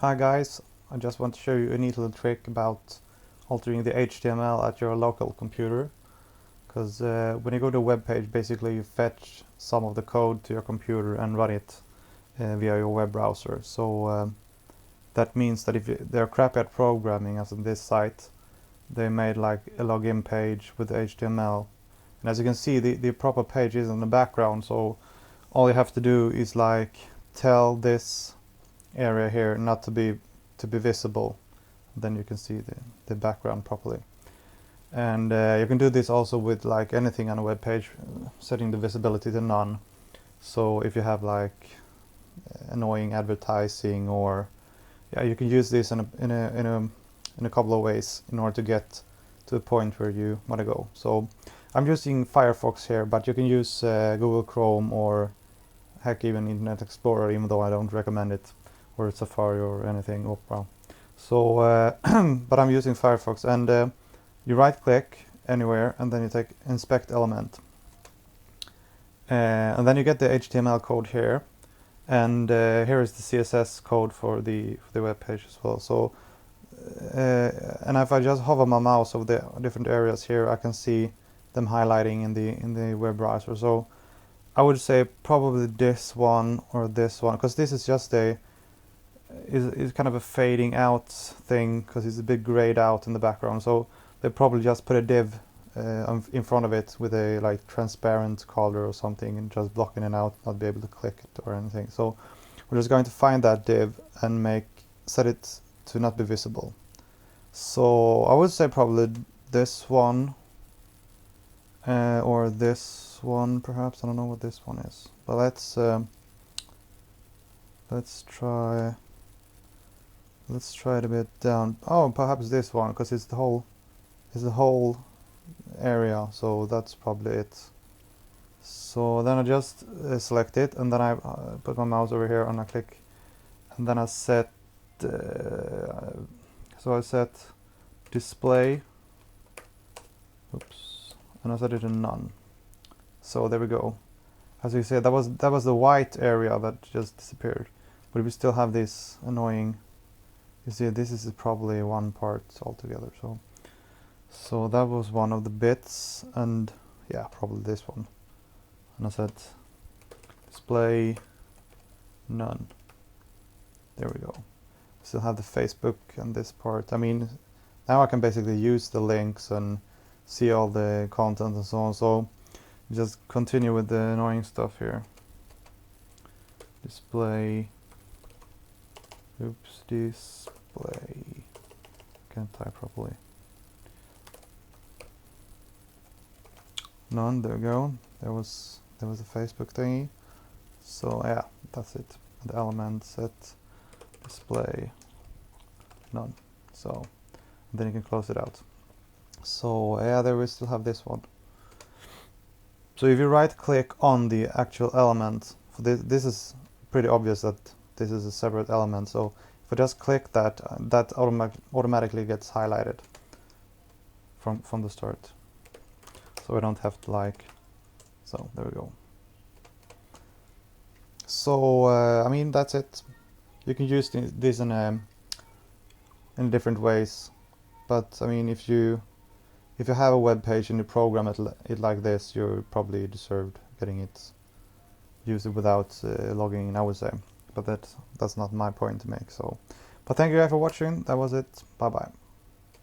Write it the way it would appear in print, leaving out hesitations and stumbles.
Hi guys, I just want to show you a neat little trick about altering the HTML at your local computer. Because when you go to a web page, basically you fetch some of the code to your computer and run it via your web browser. So that means that if they're crap at programming, as in this site, they made like a login page with HTML. And as you can see, the proper page is in the background, so all you have to do is like tell this area here not to be visible. Then you can see the background properly. And you can do this also with like anything on a web page, setting the visibility to none. So if you have like annoying advertising, or yeah, you can use this in a couple of ways in order to get to the point where you want to go. So I'm using Firefox here, but you can use Google Chrome, or heck, even Internet Explorer, even though I don't recommend it, or Safari or anything, Opera. So but I'm using Firefox, and you right click anywhere and then you take inspect element, and then you get the HTML code here, and here is the CSS code for the web page as well. So and if I just hover my mouse over the different areas here, I can see them highlighting in the web browser. So I would say probably this one or this one, because this is just is kind of a fading out thing, because it's a bit grayed out in the background. So they probably just put a div in front of it with a like transparent color or something, and just blocking it out, not be able to click it or anything. So we're just going to find that div and set it to not be visible. So I would say probably this one or this one perhaps. I don't know what this one is, but let's try it a bit down. Oh, perhaps this one, because it's the whole area, so that's probably it. So then I just select it, and then I put my mouse over here and I click, and then I set so I set display, oops, and I set it to none. So there we go. As you see, that was the white area that just disappeared, but we still have this annoying, you see, this is probably one part altogether. So that was one of the bits, and yeah, probably this one. And I said display none. There we go. Still have the Facebook and this part. I mean, now I can basically use the links and see all the content and so on. So just continue with the annoying stuff here. Display, oops, display, can't type properly. None, there we go. There was a Facebook thingy. So yeah, that's it. The element set display none. So then you can close it out. So yeah, there we still have this one. So if you right click on the actual element, for this is pretty obvious that this is a separate element. So if I just click that, that automatically gets highlighted from the start. So I don't have to like, so there we go. So I mean, that's it. You can use this in different ways, but I mean, if you have a web page and you program it like this, you probably deserved getting it, use it without logging in, I would say. But that's not my point to make. So, but thank you guys for watching. That was it. Bye bye.